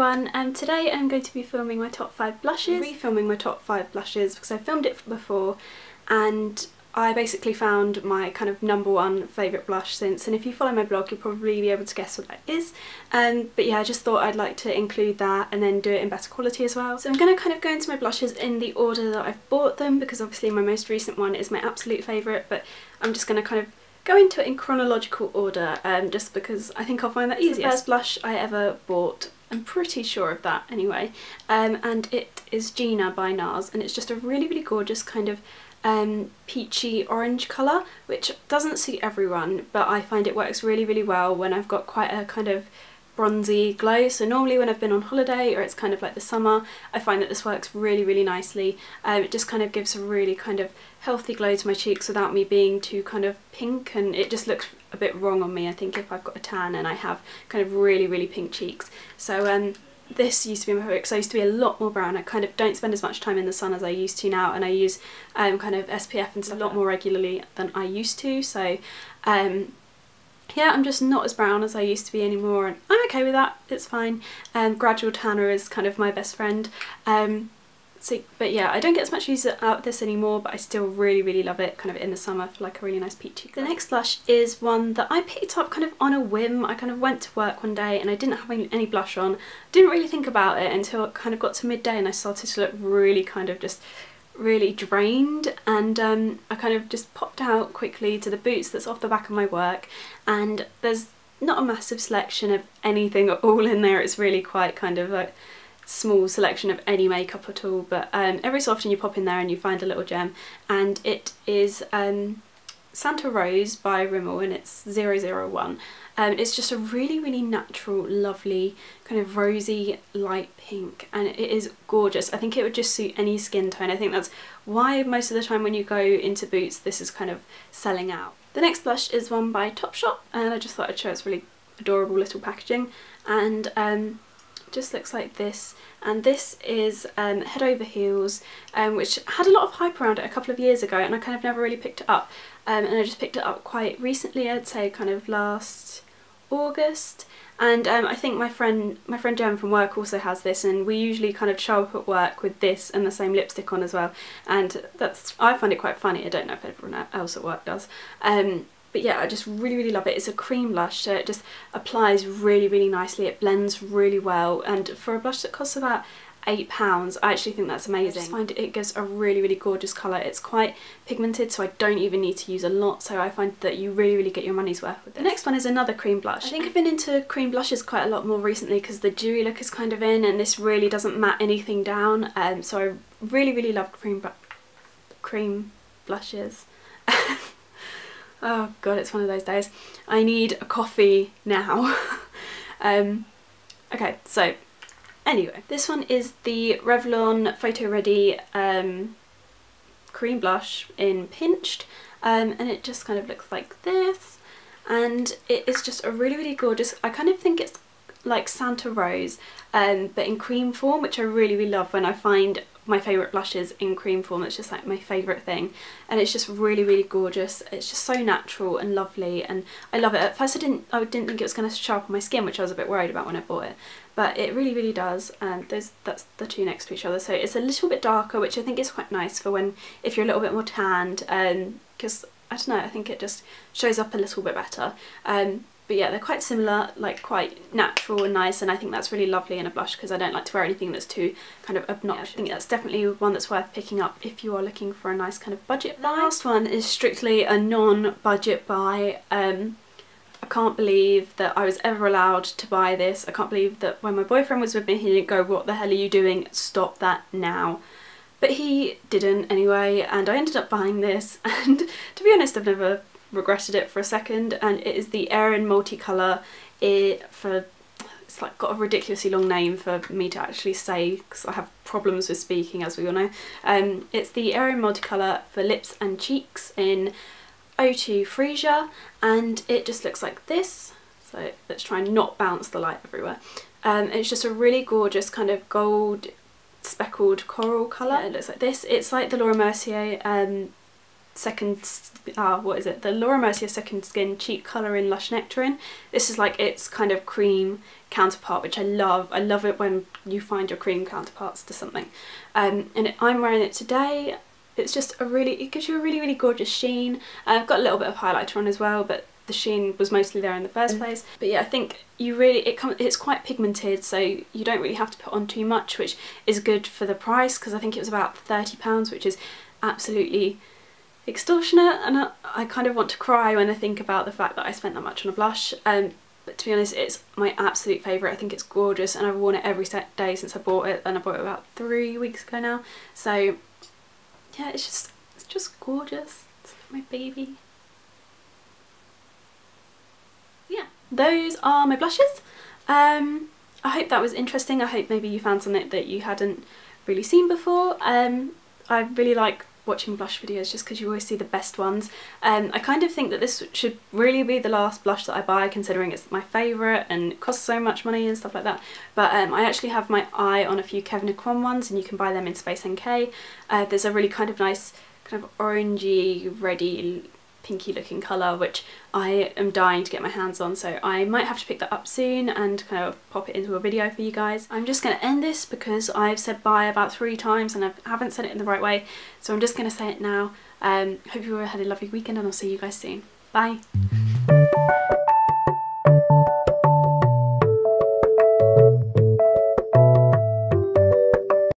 everyone, today I'm going to be filming my top 5 blushes. Refilming my top 5 blushes because I filmed it before and I basically found my kind of #1 favourite blush since, and if you follow my blog you'll probably be able to guess what that is. But yeah, I just thought I'd like to include that and then do it in better quality as well. So I'm going to kind of go into my blushes in the order that I've bought them, because obviously my most recent one is my absolute favourite, but I'm just going to kind of go into it in chronological order just because I think I'll find that easier. The first blush I ever bought, I'm pretty sure of that anyway, and it is Gina by Nars, and it's just a really gorgeous kind of peachy orange colour, which doesn't suit everyone, but I find it works really well when I've got quite a kind of bronzy glow. So normally when I've been on holiday or it's kind of like the summer, I find that this works really nicely. It just kind of gives a really kind of healthy glow to my cheeks without me being too kind of pink, and it just looks a bit wrong on me, I think, if I've got a tan and I have kind of really pink cheeks. So this used to be my favourite because I used to be a lot more brown. I kind of don't spend as much time in the sun as I used to now, and I use kind of SPF and stuff a lot more regularly than I used to. So yeah, I'm just not as brown as I used to be anymore, and I'm okay with that, it's fine. Gradual tanner is kind of my best friend. But yeah, I don't get as much use out of this anymore, but I still really love it kind of in the summer for like a really nice peachy colour. The next blush is one that I picked up kind of on a whim. I kind of went to work one day and I didn't have any blush on. Didn't really think about it until it kind of got to midday and I started to look really kind of just really drained, and I kind of just popped out quickly to the Boots that's off the back of my work, and there's not a massive selection of anything at all in there. It's really quite kind of a small selection of any makeup at all, but every so often you pop in there and you find a little gem, and it is Santa Rose by Rimmel, and it's 001. It's just a really natural, lovely kind of rosy light pink, and it is gorgeous. I think it would just suit any skin tone. I think that's why most of the time when you go into Boots this is kind of selling out. The next blush is one by Topshop, and I just thought I'd show its really adorable little packaging, and just looks like this, and this is Head Over Heels, which had a lot of hype around it a couple of years ago, and I kind of never really picked it up, and I just picked it up quite recently, I'd say kind of last August. And I think my friend Jem from work also has this, and we usually kind of show up at work with this and the same lipstick on as well, and I find it quite funny. I don't know if everyone else at work does. But yeah, I just really love it. It's a cream blush, so it just applies really nicely. It blends really well, and for a blush that costs about £8, I actually think that's amazing. I just find it gives a really gorgeous colour. It's quite pigmented, so I don't even need to use a lot, so I find that you really get your money's worth with it. The next one is another cream blush. I think I've been into cream blushes quite a lot more recently because the dewy look is kind of in, and this really doesn't matte anything down, so I really love cream blushes. Oh god, it's one of those days. I need a coffee now. Okay, so anyway, this one is the Revlon Photo Ready cream blush in Pinched, and it just kind of looks like this, and it is just a really gorgeous, I kind of think it's like Santa Rose, but in cream form, which I really love when I find my favourite blushes in cream form. It's just like my favourite thing, and it's just really gorgeous. It's just so natural and lovely, and I love it. At first I didn't think it was going to show up on my skin, which I was a bit worried about when I bought it, but it really does. And that's the two next to each other, so it's a little bit darker, which I think is quite nice for if you're a little bit more tanned, because I don't know, I think it just shows up a little bit better. But yeah, they're quite similar, like quite natural and nice, and I think that's really lovely in a blush because I don't like to wear anything that's too kind of obnoxious. Yeah, I think that's definitely one that's worth picking up if you are looking for a nice kind of budget buy. The last one is strictly a non-budget buy. I can't believe that I was ever allowed to buy this. I can't believe that when my boyfriend was with me he didn't go, "What the hell are you doing? Stop that now." But he didn't anyway, and I ended up buying this, and to be honest I've never regretted it for a second, and it is the Aerin Multicolour. It's like got a ridiculously long name for me to actually say because I have problems with speaking, as we all know. It's the Aerin Multicolour for lips and cheeks in 02 Freesia, and it just looks like this. So let's try and not bounce the light everywhere. It's just a really gorgeous kind of gold speckled coral colour. It looks like this. It's like the Laura Mercier what is it? The Laura Mercier Second Skin Cheek Colour in Lush Nectarine. This is like its kind of cream counterpart, which I love. I love it when you find your cream counterparts to something. And I'm wearing it today. It's just it gives you a really, really gorgeous sheen. I've got a little bit of highlighter on as well, but the sheen was mostly there in the first place. But yeah, I think it's quite pigmented, so you don't really have to put on too much, which is good for the price, because I think it was about £30, which is absolutely extortionate, and I kind of want to cry when I think about the fact that I spent that much on a blush. But to be honest, it's my absolute favourite. I think it's gorgeous, and I've worn it every day since I bought it, and I bought it about 3 weeks ago now. So yeah, it's just gorgeous. It's my baby. Yeah, those are my blushes. I hope that was interesting. I hope maybe you found something that you hadn't really seen before. I really like watching blush videos just because you always see the best ones. I kind of think that this should really be the last blush that I buy, considering it's my favourite and it costs so much money and stuff like that. But I actually have my eye on a few Kevyn Aucoin ones, and you can buy them in Space NK. There's a really kind of nice kind of orangey, reddy, pinky looking colour, which I am dying to get my hands on, so I might have to pick that up soon and kind of pop it into a video for you guys. I'm just going to end this because I've said bye about 3 times and I haven't said it in the right way, so I'm just going to say it now. Hope you all had a lovely weekend, and I'll see you guys soon. Bye!